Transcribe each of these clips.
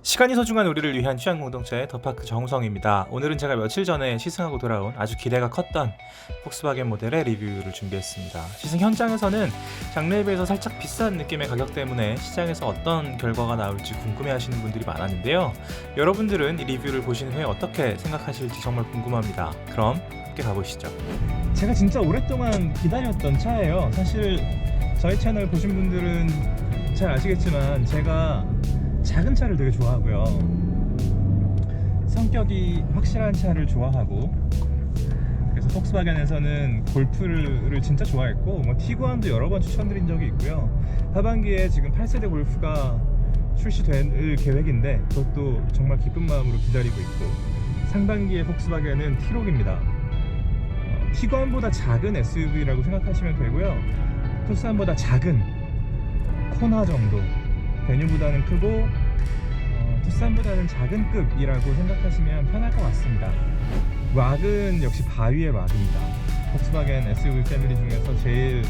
시간이 소중한 우리를 위한 취향 공동체 더파크 정우성입니다. 오늘은 제가 며칠 전에 시승하고 돌아온 아주 기대가 컸던 폭스바겐 모델의 리뷰를 준비했습니다. 시승 현장에서는 장르에 비해서 살짝 비싼 느낌의 가격 때문에 시장에서 어떤 결과가 나올지 궁금해하시는 분들이 많았는데요. 여러분들은 이 리뷰를 보신 후에 어떻게 생각하실지 정말 궁금합니다. 그럼 함께 가보시죠. 제가 진짜 오랫동안 기다렸던 차예요. 사실 저희 채널 보신 분들은 잘 아시겠지만 제가 작은 차를 되게 좋아하고요. 성격이 확실한 차를 좋아하고, 그래서 폭스바겐에서는 골프를 진짜 좋아했고, 티구안도 여러 번 추천드린 적이 있고요. 하반기에 지금 8세대 골프가 출시될 계획인데 그것도 정말 기쁜 마음으로 기다리고 있고, 상반기에 폭스바겐은 T-Roc입니다. 티구안보다 작은 SUV라고 생각하시면 되고요. 투싼보다 작은 코나 정도, 베뉴보다는 크고 투싼보다는 작은 급이라고 생각하시면 편할 것 같습니다. 락은 역시 바위의 락입니다. 폭스바겐 SUV 패밀리 중에서 제일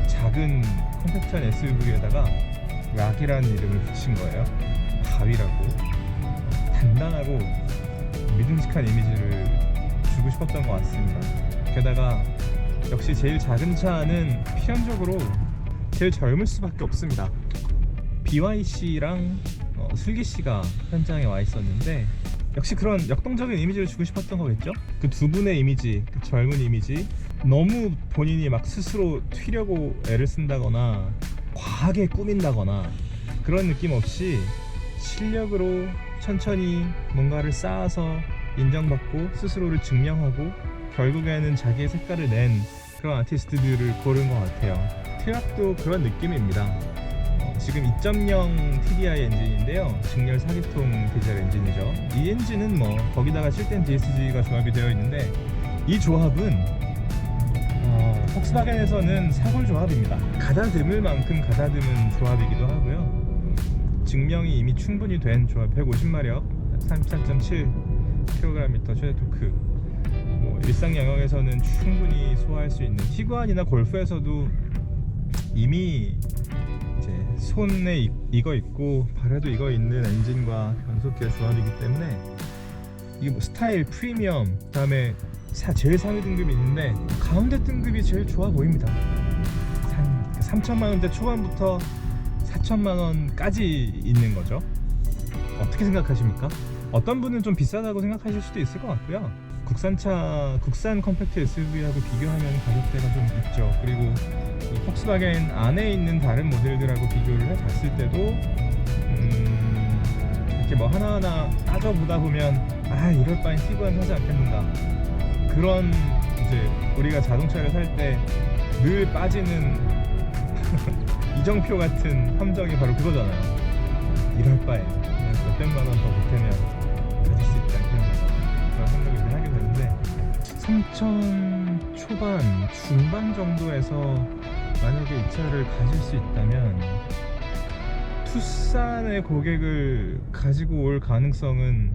작은 컴팩트한 SUV에다가 락이라는 이름을 붙인 거예요. 바위라고. 단단하고 믿음직한 이미지를 주고 싶었던 것 같습니다. 게다가 역시 제일 작은 차는 필연적으로 제일 젊을 수밖에 없습니다. BYC랑 슬기씨가 현장에 와 있었는데, 역시 그런 역동적인 이미지를 주고 싶었던 거겠죠? 그 두 분의 이미지, 그 젊은 이미지, 너무 본인이 막 스스로 튀려고 애를 쓴다거나 과하게 꾸민다거나 그런 느낌 없이 실력으로 천천히 뭔가를 쌓아서 인정받고 스스로를 증명하고 결국에는 자기의 색깔을 낸 그런 아티스트들을 고른 것 같아요. 트랙도 그런 느낌입니다. 지금 2.0 TDI 엔진인데요, 직렬 4기통 디젤 엔진이죠. 이 엔진은 거기다가 7된 DSG가 조합이 되어 있는데, 이 조합은 폭스바겐에서는 사골 조합입니다. 가다듬을 만큼 가다듬은 조합이기도 하고요. 증명이 이미 충분히 된 조합. 150마력 34.7kgm 최대 토크, 일상 영역에서는 충분히 소화할 수 있는, 티구안이나 골프에서도 이미 이제 손에 이거 있고 발에도 이거 있는 엔진과 변속기의 조합이기 때문에 이게 스타일, 프리미엄, 그다음에 제일 상위 등급이 있는데 가운데 등급이 제일 좋아 보입니다. 3천만원대 초반부터 4천만원까지 있는 거죠. 어떻게 생각하십니까? 어떤 분은 좀 비싸다고 생각하실 수도 있을 것 같고요. 국산 컴팩트 SUV하고 비교하면 가격대가 좀 있죠. 그리고 이 폭스바겐 안에 있는 다른 모델들하고 비교를 해봤을 때도 이렇게 하나하나 따져보다 보면 이럴 바엔 티구안 사지 않겠는가, 그런 이제 우리가 자동차를 살 때 늘 빠지는 이정표 같은 함정이 바로 그거잖아요. 이럴 바에 몇백만 원 더 보태면 가질 수 있지 않겠는가, 그런 생각을 하게 되는데, 3천 초반 중반 정도에서 만약에 이 차를 가질 수 있다면 투싼의 고객을 가지고 올 가능성은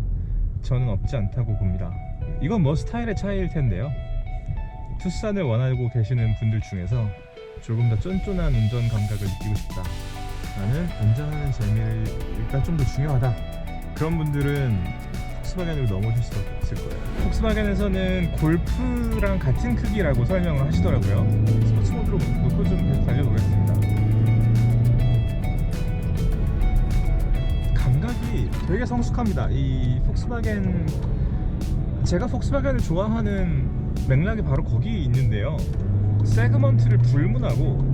저는 없지 않다고 봅니다. 이건 스타일의 차이일 텐데요, 투싼을 원하고 계시는 분들 중에서 조금 더 쫀쫀한 운전 감각을 느끼고 싶다, 나는 운전하는 재미를 일단 좀 더 중요하다, 그런 분들은 폭스바겐으로 넘어질 수 없을 거예요. 폭스바겐에서는 골프랑 같은 크기라고 설명을 하시더라고요. 스포츠 모드로 놓고 좀 계속 달려보겠습니다. 감각이 되게 성숙합니다. 이 폭스바겐, 제가 폭스바겐을 좋아하는 맥락이 바로 거기 있는데요, 세그먼트를 불문하고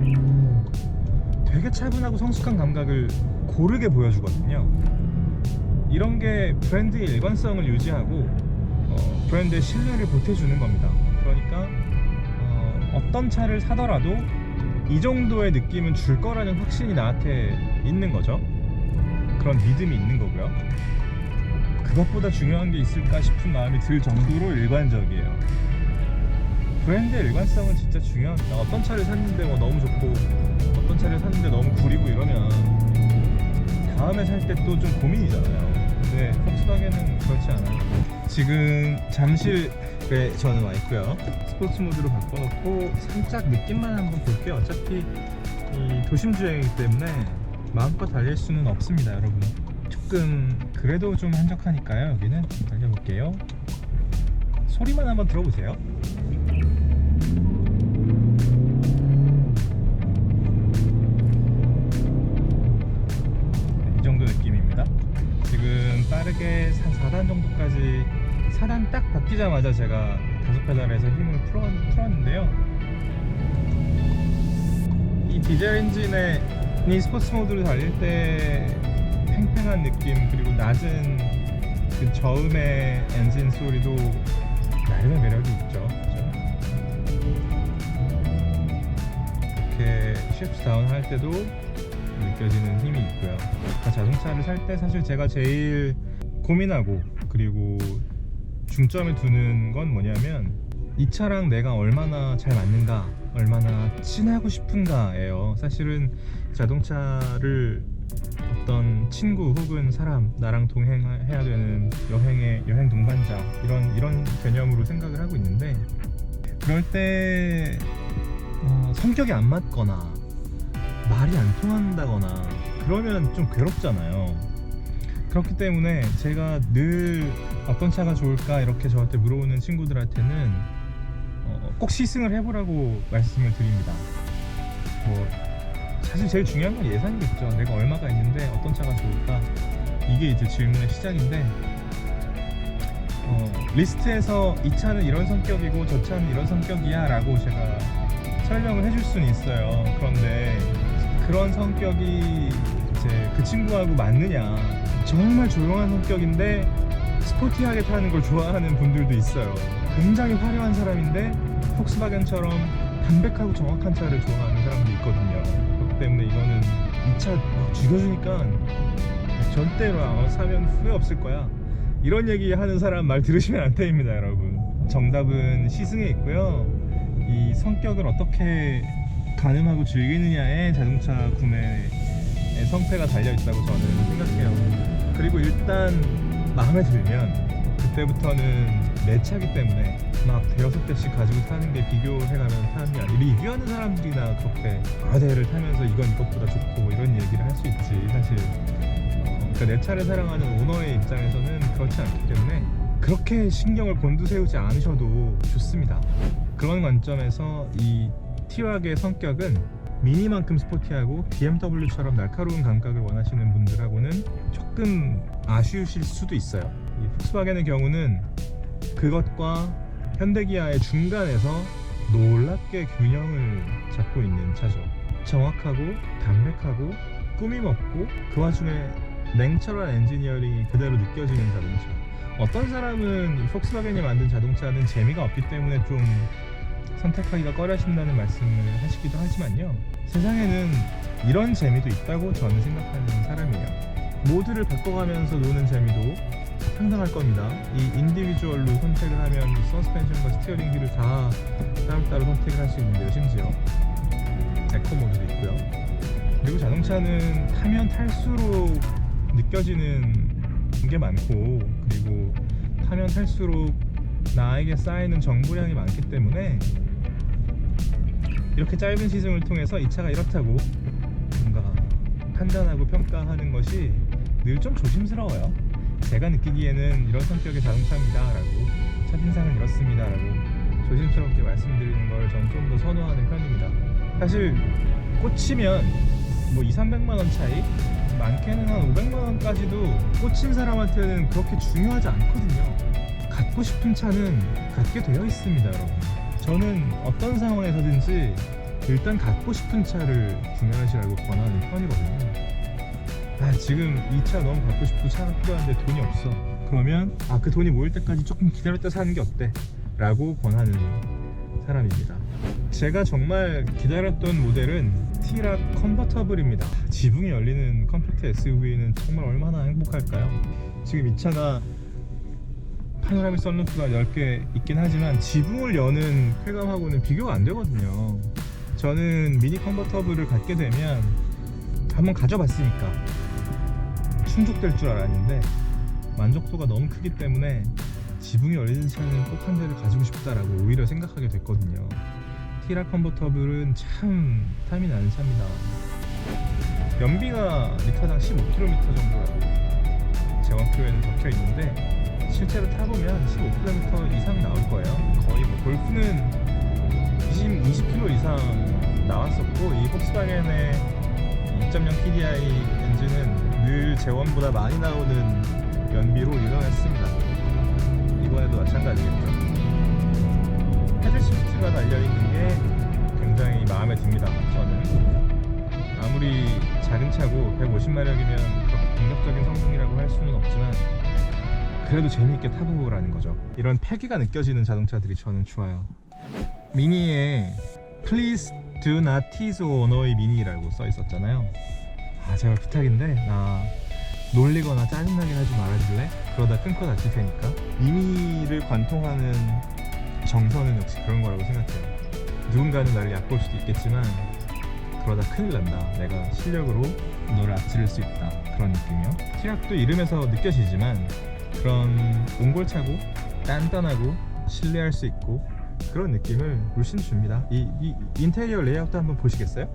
되게 차분하고 성숙한 감각을 고르게 보여주거든요. 이런 게 브랜드의 일관성을 유지하고 브랜드의 신뢰를 보태주는 겁니다. 그러니까 어떤 차를 사더라도 이 정도의 느낌은 줄 거라는 확신이 나한테 있는 거죠. 그런 믿음이 있는 거고요. 그것보다 중요한 게 있을까 싶은 마음이 들 정도로 일관적이에요. 브랜드의 일관성은 진짜 중요합니다. 어떤 차를 샀는데 너무 좋고, 어떤 차를 샀는데 너무 구리고 이러면 다음에 살 때 또 좀 고민이잖아요. 근데 폭스바겐은 그렇지 않아요. 지금 잠실에 저는 와 있고요. 스포츠 모드로 바꿔놓고 살짝 느낌만 한번 볼게요. 어차피 이 도심 주행이기 때문에 마음껏 달릴 수는 없습니다, 여러분. 조금 그래도 좀 한적하니까요. 여기는 달려볼게요. 소리만 한번 들어보세요. 이 정도 느낌입니다. 지금 빠르게 한 4단 정도까지 4단 딱 바뀌자마자 제가 5페달에서 힘을 풀었는데요. 이 디젤 엔진의 스포츠 모드를 달릴 때 팽팽한 느낌, 그리고 낮은 그 저음의 엔진 소리도 나름의 매력이 있죠. 이렇게 쉬프트 다운 할 때도 느껴지는 힘이 있고요. 자동차를 살 때 사실 제가 제일 고민하고 그리고 중점에 두는 건 뭐냐면 이 차랑 내가 얼마나 잘 맞는가, 얼마나 친하고 싶은가예요. 사실은 자동차를 어떤 친구 혹은 사람, 나랑 동행해야 되는 여행 동반자 이런 개념으로 생각을 하고 있는데, 그럴 때 성격이 안 맞거나 말이 안 통한다거나 그러면 좀 괴롭잖아요. 그렇기 때문에 제가 늘 어떤 차가 좋을까 이렇게 저한테 물어보는 친구들한테는 꼭 시승을 해보라고 말씀을 드립니다. 사실 제일 중요한 건 예산이겠죠. 내가 얼마가 있는데 어떤 차가 좋을까, 이게 이제 질문의 시작인데, 리스트에서 이 차는 이런 성격이고 저 차는 이런 성격이야 라고 제가 설명을 해줄 수는 있어요. 그런데 그런 성격이 이제 그 친구하고 맞느냐, 정말 조용한 성격인데 스포티하게 타는 걸 좋아하는 분들도 있어요. 굉장히 화려한 사람인데 폭스바겐처럼 담백하고 정확한 차를 좋아하는 사람도 있거든요. 그렇기 때문에 이거는 이 차 죽여주니까 절대로 사면 후회 없을 거야, 이런 얘기 하는 사람 말 들으시면 안 됩니다, 여러분. 정답은 시승에 있고요. 이 성격을 어떻게 가늠하고 즐기느냐에 자동차 구매의 성패가 달려있다고 저는 생각해요. 그리고 일단 마음에 들면 그때부터는 내 차기 때문에 막 대여섯 대씩 가지고 타는 게 비교해가면 타는 게 아니라, 리뷰하는 사람들이나 그렇게 대를 타면서 이건 이것보다 좋고 뭐 이런 얘기를 할 수 있지. 사실 그러니까 내 차를 사랑하는 오너의 입장에서는 그렇지 않기 때문에 그렇게 신경을 곤두세우지 않으셔도 좋습니다. 그런 관점에서 이 T-왁의 성격은 미니만큼 스포티하고 BMW처럼 날카로운 감각을 원하시는 분들하고는 조금 아쉬우실 수도 있어요. 이 폭스바겐의 경우는 그것과 현대기아의 중간에서 놀랍게 균형을 잡고 있는 차죠. 정확하고 담백하고 꾸밈없고 그 와중에 냉철한 엔지니어링이 그대로 느껴지는 자동차. 어떤 사람은 이 폭스바겐이 만든 자동차는 재미가 없기 때문에 좀 선택하기가 꺼려진다는 말씀을 하시기도 하지만요, 세상에는 이런 재미도 있다고 저는 생각하는 사람이에요. 모드를 바꿔가면서 노는 재미도 상당할 겁니다. 이 인디비주얼로 선택을 하면 서스펜션과 스티어링 휠을 다 따로따로 선택을 할 수 있는데요. 심지어 에코 모드도 있고요. 그리고 자동차는 타면 탈수록 느껴지는 게 많고, 그리고 타면 탈수록 나에게 쌓이는 정보량이 많기 때문에 이렇게 짧은 시승을 통해서 이 차가 이렇다고 뭔가 판단하고 평가하는 것이 늘 좀 조심스러워요. 제가 느끼기에는 이런 성격의 자동차입니다 라고, 첫인상은 이렇습니다 라고 조심스럽게 말씀드리는 걸 전 좀 더 선호하는 편입니다. 사실 꽂히면 뭐 200~300만원 차이, 많게는 한 500만원까지도 꽂힌 사람한테는 그렇게 중요하지 않거든요. 갖고 싶은 차는 갖게 되어 있습니다, 여러분. 저는 어떤 상황에서든지 일단 갖고 싶은 차를 구매하시라고 권하는 편이거든요. 지금 이 차 너무 갖고 싶고 차가 필요한데 돈이 없어. 그러면 그 돈이 모일 때까지 조금 기다렸다 사는 게 어때? 라고 권하는 사람입니다. 제가 정말 기다렸던 모델은 T-락 컨버터블입니다. 지붕이 열리는 컴팩트 SUV는 정말 얼마나 행복할까요? 지금 이 차가 파노라믹 선루프가 10개 있긴 하지만 지붕을 여는 쾌감하고는 비교가 안 되거든요. 저는 미니 컨버터블을 갖게 되면 한번 가져봤으니까 충족될 줄 알았는데 만족도가 너무 크기 때문에 지붕이 열리는 차는 꼭 한 대를 가지고 싶다라고 오히려 생각하게 됐거든요. T-락 컨버터블은 참 탐이 나는 차입니다. 연비가 리터당 15km 정도라고 제원 표에는 적혀 있는데 실제로 타보면 15km 이상 나올 거예요. 거의 뭐 골프는 20km 이상 나왔었고, 이 폭스바겐의 2.0 TDI 엔진은 늘 제원보다 많이 나오는 연비로 유명했습니다. 이번에도 마찬가지겠죠. 헤드 시프트가 달려있는 게 굉장히 마음에 듭니다. 저는 아무리 작은 차고 150마력이면 그렇게 공격적인 성능이라고 할 수는 없지만 그래도 재미있게 타보라는 거죠. 이런 패기가 느껴지는 자동차들이 저는 좋아요. 미니에 Please do not tease or annoy 미니라고 써 있었잖아요. 제발 부탁인데 나 놀리거나 짜증나게 하지 말아줄래? 그러다 끊고 다칠 테니까. 미니를 관통하는 정서는 역시 그런 거라고 생각해요. 누군가는 나를 얕볼 수도 있겠지만 그러다 큰일 난다. 내가 실력으로 너를 앞지를 수 있다. 그런 느낌이요. 티락도 이름에서 느껴지지만 그런 옹골차고 단단하고 신뢰할 수 있고 그런 느낌을 물씬 줍니다. 이 인테리어 레이아웃도 한번 보시겠어요?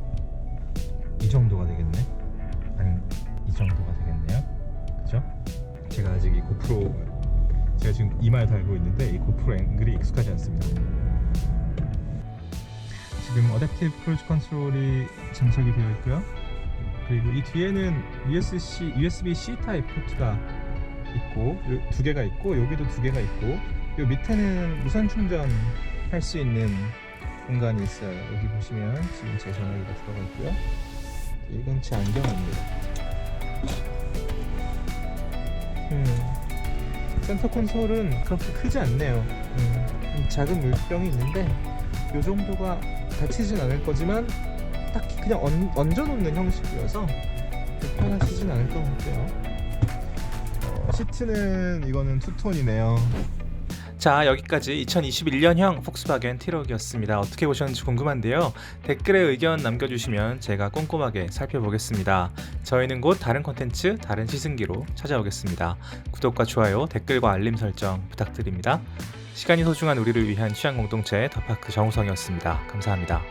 이 정도가 되겠네. 아니, 이 정도가 되겠네요. 그죠? 제가 아직 이 고프로, 제가 지금 이마에 달고 있는데 이 고프로 앵글이 익숙하지 않습니다. 지금 어댑티브 크루즈 컨트롤이 장착이 되어 있고요. 그리고 이 뒤에는 USB-C 타입 포트가 있고, 두 개가 있고, 여기도 두 개가 있고, 요 밑에는 무선 충전 할 수 있는 공간이 있어요. 여기 보시면 지금 제 전화기가 들어가 있고요. 이건 제 안경입니다. 센터 콘솔은 그렇게 크지 않네요. 작은 물병이 있는데 이 정도가 다치진 않을 거지만 딱히 그냥 얹어놓는 형식이어서 불편하시진 않을 것 같고요. 시트는 이거는 투톤이네요. 자, 여기까지 2021년형 폭스바겐 T-Roc이었습니다. 어떻게 보셨는지 궁금한데요. 댓글에 의견 남겨주시면 제가 꼼꼼하게 살펴보겠습니다. 저희는 곧 다른 콘텐츠, 다른 시승기로 찾아오겠습니다. 구독과 좋아요, 댓글과 알림 설정 부탁드립니다. 시간이 소중한 우리를 위한 취향 공동체 더파크 정우성이었습니다. 감사합니다.